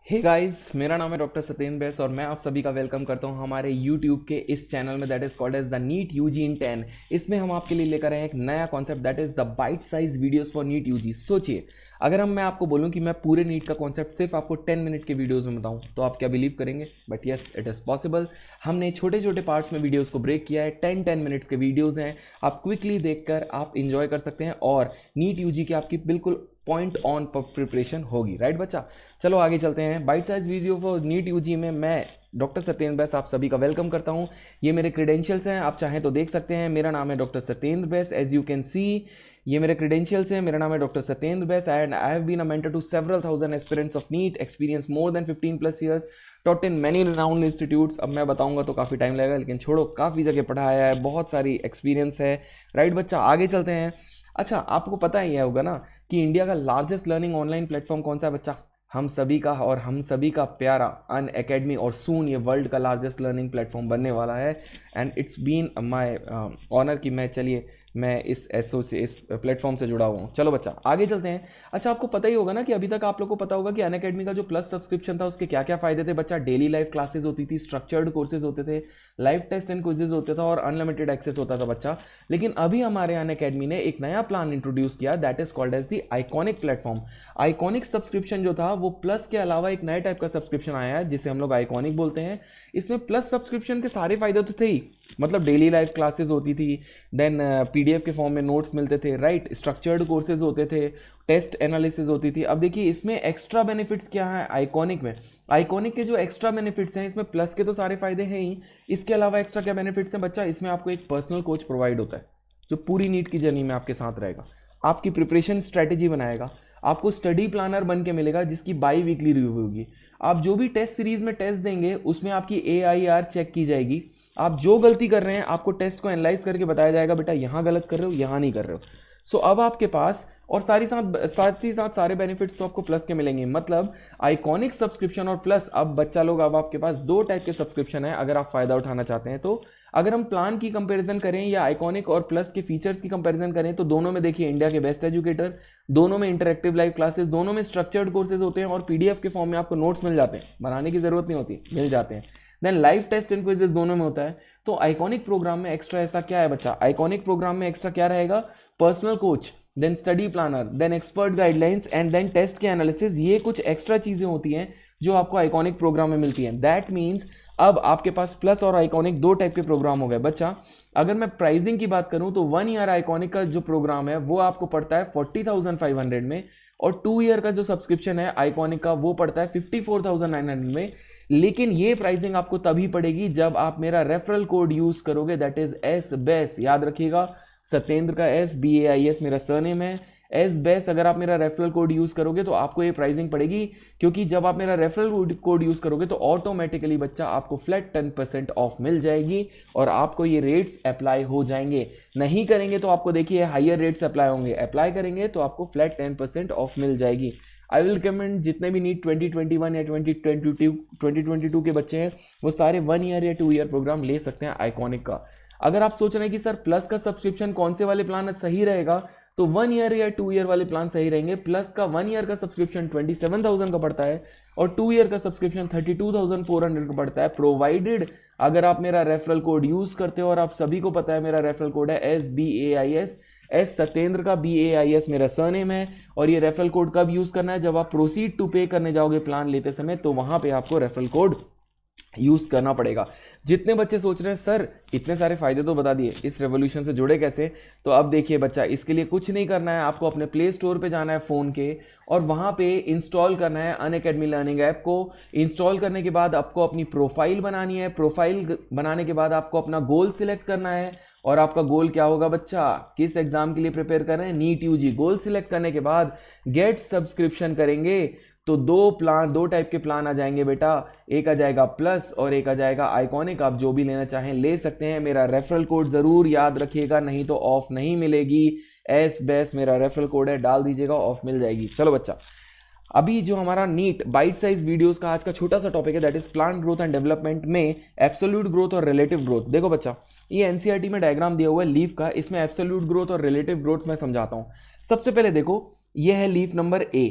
Hey guys, मेरा नाम है डॉक्टर सत्येंद्र बैस और मैं आप सभी का वेलकम करता हूं हमारे यूट्यूब के इस चैनल में that is called as the NEET UG in 10। इसमें हम आपके लिए लेकर आए हैं एक नया concept that is the bite size videos for NEET UG. सोचिए, अगर मैं आपको बोलूं कि मैं पूरे नीट का कॉन्सेप्ट सिर्फ आपको 10 मिनट के वीडियोस में बताऊं तो आप क्या बिलीव करेंगे? But yes, it is possible. हमने छोटे छोटे पार्ट्स में वीडियोस को ब्रेक किया है। 10 मिनट्स के वीडियोस हैं, आप क्विकली देखकर आप इंजॉय कर सकते हैं और नीट यूजी की आपकी बिल्कुल पॉइंट ऑन प्रिपरेशन होगी। राइट बच्चा, चलो आगे चलते हैं। Bite size video for NEET UG में मैं डॉक्टर सत्येंद्र बैस आप सभी का वेलकम करता हूं। ये मेरे क्रेडेंशियल्स हैं, आप चाहें तो देख सकते हैं। मेरा नाम है doctor Satyendra Bais, as you can see ये मेरे क्रेडेंशियल्स हैं। मेरा नाम है doctor Satyendra Bais and I have been a mentor to several thousand aspirants of NEET, experience more than 15+ years, taught in many renowned institutes. अब मैं बताऊंगा तो काफ़ी टाइम लगेगा, लेकिन छोड़ो, काफ़ी जगह पढ़ाया है, बहुत सारी एक्सपीरियंस है। राइट बच्चा, आगे चलते हैं। अच्छा, आपको पता ही है होगा ना कि इंडिया का लार्जेस्ट लर्निंग ऑनलाइन प्लेटफॉर्म कौन सा है बच्चा? हम सभी का और हम सभी का प्यारा अनअकैडमी, और सून ये वर्ल्ड का लार्जेस्ट लर्निंग प्लेटफॉर्म बनने वाला है। And it's been my honour कि मैं इस प्लेटफॉर्म से जुड़ा हुआ हूँ। चलो बच्चा, आगे चलते हैं। अच्छा, आपको पता ही होगा ना कि अभी तक आप लोग को पता होगा कि अनअकैडमी का जो प्लस सब्सक्रिप्शन था उसके क्या क्या फायदे थे बच्चा। डेली लाइव क्लासेस होती थी, स्ट्रक्चर्ड कोर्सेज होते थे, लाइव टेस्ट एंड क्विजेज होते था और अनलिमिटेड एक्सेस होता था बच्चा। लेकिन अभी हमारे अनअकैडमी ने एक नया प्लान इंट्रोड्यूस किया that is called as the iconic platform. Iconic subscription जो था वो प्लस के अलावा एक नए टाइप का सब्सक्रिप्शन आया है जिसे हम लोग आइकॉनिक बोलते हैं। इसमें प्लस सब्सक्रिप्शन के सारे फायदे तो थे ही, मतलब डेली लाइव क्लासेस होती थी, देन पीडीएफ के फॉर्म में नोट्स मिलते थे, राइट, स्ट्रक्चर्ड कोर्सेज होते थे, टेस्ट एनालिसिस होती थी। अब देखिए इसमें एक्स्ट्रा बेनिफिट्स क्या है आइकॉनिक में। आइकॉनिक के जो एक्स्ट्रा बेनिफिट्स हैं, इसमें प्लस के तो सारे फायदे हैं ही, इसके अलावा एक्स्ट्रा क्या बेनिफिट्स हैं बच्चा? इसमें आपको एक पर्सनल कोच प्रोवाइड होता है जो पूरी नीट की जर्नी में आपके साथ रहेगा, आपकी प्रिपरेशन स्ट्रेटेजी बनाएगा, आपको स्टडी प्लानर बन के मिलेगा जिसकी बाई वीकली रिव्यू होगी। आप जो भी टेस्ट सीरीज में टेस्ट देंगे उसमें आपकी AIR चेक की जाएगी। आप जो गलती कर रहे हैं आपको टेस्ट को एनालाइज करके बताया जाएगा, बेटा यहाँ गलत कर रहे हो, यहाँ नहीं कर रहे हो। सो अब आपके पास और साथ ही साथ सारे बेनिफिट्स तो आपको प्लस के मिलेंगे। मतलब आइकॉनिक सब्सक्रिप्शन और प्लस, अब बच्चा लोग अब आपके पास दो टाइप के सब्सक्रिप्शन है अगर आप फायदा उठाना चाहते हैं तो। अगर हम प्लान की कंपैरिजन करें या आइकॉनिक और प्लस के फीचर्स की कंपैरिजन करें तो दोनों में देखिए इंडिया के बेस्ट एजुकेटर, दोनों में इंटरेक्टिव लाइव क्लासेस, दोनों में स्ट्रक्चर्ड कोर्सेज होते हैं और पीडीएफ के फॉर्म में आपको नोट्स मिल जाते हैं, बनाने की जरूरत नहीं होती, मिल जाते हैं। Then live test and quizzes दोनों में होता है। तो आइकॉनिक प्रोग्राम में एक्स्ट्रा ऐसा क्या है बच्चा? आइकॉनिक प्रोग्राम में एक्स्ट्रा क्या रहेगा? Personal coach, then study planner, then expert guidelines and then test के एनालिसिस। ये कुछ एक्स्ट्रा चीजें होती हैं जो आपको आइकॉनिक प्रोग्राम में मिलती हैं। दैट मीन्स अब आपके पास प्लस और आइकॉनिक दो टाइप के प्रोग्राम हो गए बच्चा। अगर मैं प्राइसिंग की बात करूं तो 1 ईयर आइकॉनिक का जो प्रोग्राम है वो आपको पड़ता है 40,500 में, और 2 ईयर का जो सब्सक्रिप्शन है आइकॉनिक का वो पड़ता है 54,900 में। लेकिन ये प्राइसिंग आपको तभी पड़ेगी जब आप मेरा रेफरल कोड यूज करोगे, दैट इज SBAS। याद रखिएगा, सत्येंद्र का SBAIS मेरा सरनेम है, SBAS। अगर आप मेरा रेफरल कोड यूज करोगे तो आपको ये प्राइसिंग पड़ेगी, क्योंकि जब आप मेरा रेफरल कोड यूज करोगे तो ऑटोमेटिकली बच्चा आपको फ्लैट 10% ऑफ मिल जाएगी और आपको ये रेट्स अप्लाई हो जाएंगे। नहीं करेंगे तो आपको देखिए हायर रेट्स अप्लाई होंगे, अप्लाई करेंगे तो आपको फ्लैट 10% ऑफ मिल जाएगी। आई विल रिकमेंड जितने भी नीट 2021 या 2022 के बच्चे हैं वो सारे 1 ईयर या 2 ईयर प्रोग्राम ले सकते हैं आइकॉनिक का। अगर आप सोच रहे हैं कि सर प्लस का सब्सक्रिप्शन कौन से वाले प्लान सही रहेगा, तो 1 ईयर या 2 ईयर वाले प्लान सही रहेंगे। प्लस का 1 ईयर का सब्सक्रिप्शन 27,000 का पड़ता है और 2 ईयर का सब्सक्रिप्शन 32,400 का पड़ता है, प्रोवाइडेड अगर आप मेरा रेफरल कोड यूज करते हो। और आप सभी को पता है मेरा रेफरल कोड है SBAIS, सत्येंद्र का BAIS मेरा सरनेम है। और ये रेफरल कोड कब यूज करना है? जब आप प्रोसीड टू पे करने जाओगे प्लान लेते समय, तो वहां पे आपको रेफरल कोड यूज करना पड़ेगा। जितने बच्चे सोच रहे हैं सर इतने सारे फायदे तो बता दिए, इस रेवोल्यूशन से जुड़े कैसे, तो अब देखिए बच्चा, इसके लिए कुछ नहीं करना है, आपको अपने प्ले स्टोर पे जाना है फ़ोन के और वहाँ पे इंस्टॉल करना है अनअकैडमी लर्निंग ऐप को। इंस्टॉल करने के बाद आपको अपनी प्रोफाइल बनानी है, प्रोफाइल बनाने के बाद आपको अपना गोल सिलेक्ट करना है। और आपका गोल क्या होगा बच्चा? किस एग्जाम के लिए प्रिपेयर कर रहे हैं? NEET UG. गोल सिलेक्ट करने के बाद गेट सब्सक्रिप्शन करेंगे तो दो टाइप के प्लान आ जाएंगे बेटा, एक आ जाएगा प्लस और एक आ जाएगा आइकॉनिक। आप जो भी लेना चाहें ले सकते हैं। मेरा रेफरल कोड जरूर याद रखिएगा, नहीं तो ऑफ नहीं मिलेगी। SBAS मेरा रेफरल कोड है, डाल दीजिएगा, ऑफ मिल जाएगी। चलो बच्चा, अभी जो हमारा नीट बाइट साइज वीडियोस का आज का छोटा सा टॉपिक है that is plant growth and development में एब्सोल्यूट ग्रोथ और रिलेटिव ग्रोथ। देखो बच्चा, ये एनसीईआरटी में डायग्राम दिया हुआ है लीफ का, इसमें एब्सोल्यूट ग्रोथ और रिलेटिव ग्रोथ मैं समझाता हूं। सबसे पहले देखो, ये है लीफ नंबर A।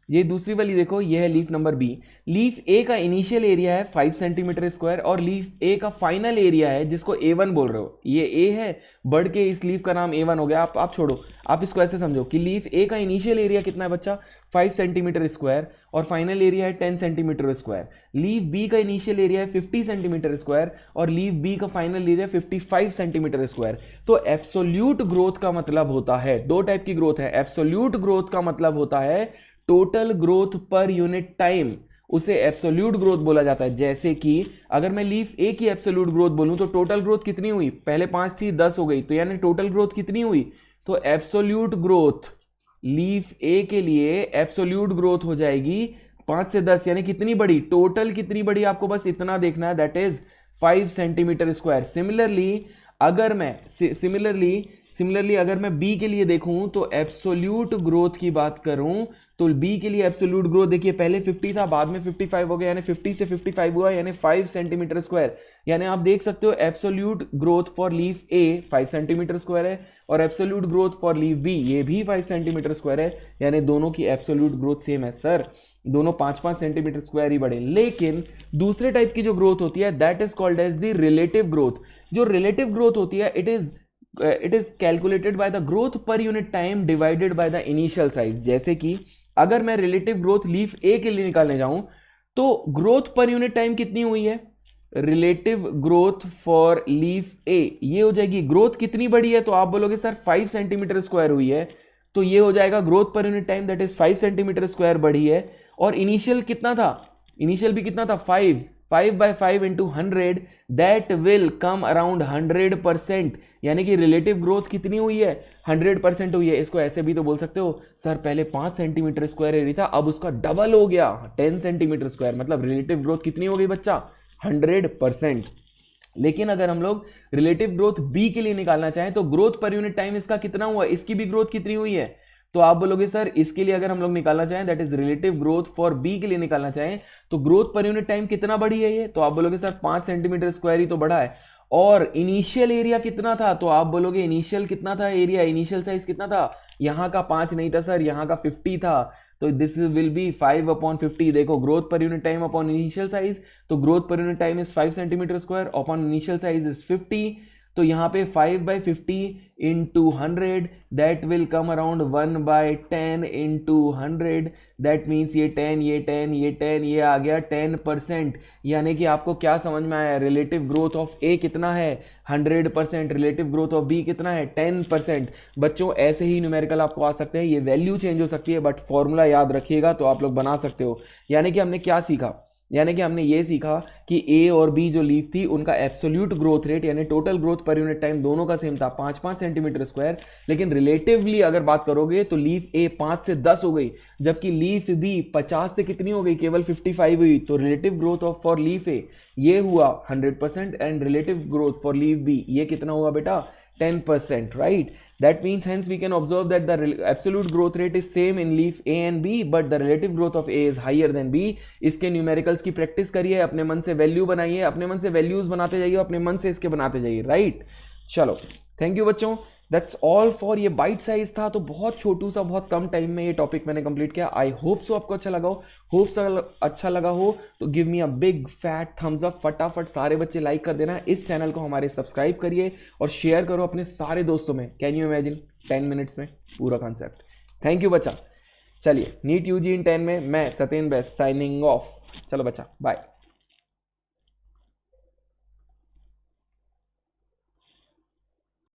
ये दूसरी वाली देखो, ये है लीफ नंबर बी। लीफ ए का इनिशियल एरिया है 5 सेंटीमीटर स्क्वायर और लीफ ए का फाइनल एरिया है जिसको A1 बोल रहे हो, ये ए है, बढ़ के इस लीफ का नाम A1 हो गया। आप छोड़ो, आप इसको ऐसे समझो कि लीफ ए का इनिशियल एरिया कितना है बच्चा, 5 सेंटीमीटर स्क्वायर और फाइनल एरिया है 10 सेंटीमीटर स्क्वायर। लीफ बी का इनिशियल एरिया है 50 सेंटीमीटर स्क्वायर और लीफ बी का फाइनल एरिया 55 सेंटीमीटर स्क्वायर। तो एब्सोल्यूट ग्रोथ का मतलब होता है, दो टाइप की ग्रोथ है। एब्सोल्यूट ग्रोथ का मतलब होता है total growth per unit time, उसे एब्सोल्यूट ग्रोथ बोला जाता है। जैसे कि अगर मैं लीफ ए की एब्सोल्यूट ग्रोथ बोलूं तो टोटल ग्रोथ कितनी हुई, पहले 5 थी 10 हो गई, तो यानी टोटल ग्रोथ कितनी हुई, तो एब्सोल्यूट ग्रोथ लीफ ए के लिए एब्सोल्यूट ग्रोथ हो जाएगी 5 से 10, यानी कितनी बड़ी, टोटल कितनी बड़ी, आपको बस इतना देखना है, that is 5 centimetre square. Similarly अगर मैं बी के लिए देखूं तो एब्सोल्यूट ग्रोथ की बात करूं तो बी के लिए एब्सोल्यूट ग्रोथ देखिए, पहले 50 था, बाद में 55 हो गया, यानी 50 से 55 हुआ, यानी 5 सेंटीमीटर स्क्वायर। यानी आप देख सकते हो absolute growth for leaf A 5 centimetre square है और absolute growth for leaf B ये भी 5 सेंटीमीटर स्क्वायर है, यानी दोनों की एब्सोल्यूट ग्रोथ सेम है। सर दोनों 5-5 सेंटीमीटर स्क्वायर ही बढ़े। लेकिन दूसरे टाइप की जो ग्रोथ होती है that is called as the relative growth. जो रिलेटिव ग्रोथ होती है it is calculated by the growth per unit time divided by the initial size. जैसे कि अगर मैं रिलेटिव ग्रोथ लीफ ए के लिए निकालने जाऊं तो ग्रोथ पर यूनिट टाइम कितनी हुई है, relative growth for leaf A ये हो जाएगी, ग्रोथ कितनी बड़ी है, तो आप बोलोगे सर 5 सेंटीमीटर स्क्वायर हुई है, तो ये हो जाएगा growth per unit time that is 5 centimetre square बढ़ी है। और इनिशियल कितना था, इनिशियल भी कितना था 5 by 5 into 100 that will come around 100%, यानी कि रिलेटिव ग्रोथ कितनी हुई है, 100% हुई है। इसको ऐसे भी तो बोल सकते हो सर पहले 5 सेंटीमीटर स्क्वायर एरिया था, अब उसका डबल हो गया 10 सेंटीमीटर स्क्वायर, मतलब रिलेटिव ग्रोथ कितनी हो गई बच्चा, 100%। लेकिन अगर हम लोग रिलेटिव ग्रोथ बी के लिए निकालना चाहें तो ग्रोथ पर यूनिट टाइम इसका कितना हुआ, इसकी भी ग्रोथ कितनी हुई है, तो आप बोलोगे सर इसके लिए अगर हम लोग निकालना चाहें that is relative growth for B के लिए निकालना चाहें तो ग्रोथ पर यूनिट टाइम कितना बढ़ी है ये, तो आप बोलोगे सर 5 सेंटीमीटर स्क्वायर ही तो बढ़ा है। और इनिशियल एरिया कितना था, तो आप बोलोगे इनिशियल कितना था एरिया, इनिशियल साइज कितना था, यहाँ का 5 नहीं था सर, यहाँ का 50 था, तो दिस विल बी 5/50। देखो growth per unit time upon initial size, तो growth per unit time is 5 centimetre square upon initial size is 50, तो यहाँ पे 5/50 into 100 that will come around 1/10 into 100, that means ये 10 ये 10 ये 10 ये आ गया 10%। यानी कि आपको क्या समझ में आया, रिलेटिव ग्रोथ ऑफ ए कितना है 100%, रिलेटिव ग्रोथ ऑफ बी कितना है 10%। बच्चों ऐसे ही न्यूमेरिकल आपको आ सकते हैं, ये वैल्यू चेंज हो सकती है बट फॉर्मूला याद रखिएगा तो आप लोग बना सकते हो। यानी कि हमने क्या सीखा, यानी कि हमने ये सीखा कि ए और बी जो लीफ थी उनका एब्सोल्यूट ग्रोथ रेट यानी total growth per unit time दोनों का सेम था 5-5 सेंटीमीटर स्क्वायर। लेकिन रिलेटिवली अगर बात करोगे तो लीफ ए 5 से 10 हो गई, जबकि लीफ बी 50 से कितनी हो गई, केवल 55 हुई। तो relative growth of for leaf A ये हुआ 100% and relative growth for leaf B ये कितना हुआ बेटा 10%, right? That means hence we can observe that the absolute growth rate is same in leaf A and B, but the relative growth of A is higher than B. इसके numericals की practice करिए, अपने मन से value बनाइए, अपने मन से वैल्यूज बनाते जाइए, अपने मन से इसके बनाते जाइए, राइट? चलो थैंक यू बच्चों, दैट्स ऑल फॉर। ये बाइट साइज था तो बहुत छोटू सा बहुत कम टाइम में ये टॉपिक मैंने कंप्लीट किया। आई होप सो आपको अच्छा लगा हो, होप सो अच्छा लगा हो तो give me a big fat Thums up, फटाफट सारे बच्चे लाइक कर देना, इस चैनल को हमारे सब्सक्राइब करिए और शेयर करो अपने सारे दोस्तों में। कैन यू इमेजिन 10 मिनट्स में पूरा कॉन्सेप्ट। थैंक यू बच्चा। चलिए नीट यूजी इन 10 में मैं सत्येंद्र बैस साइनिंग ऑफ। चलो बच्चा बाय।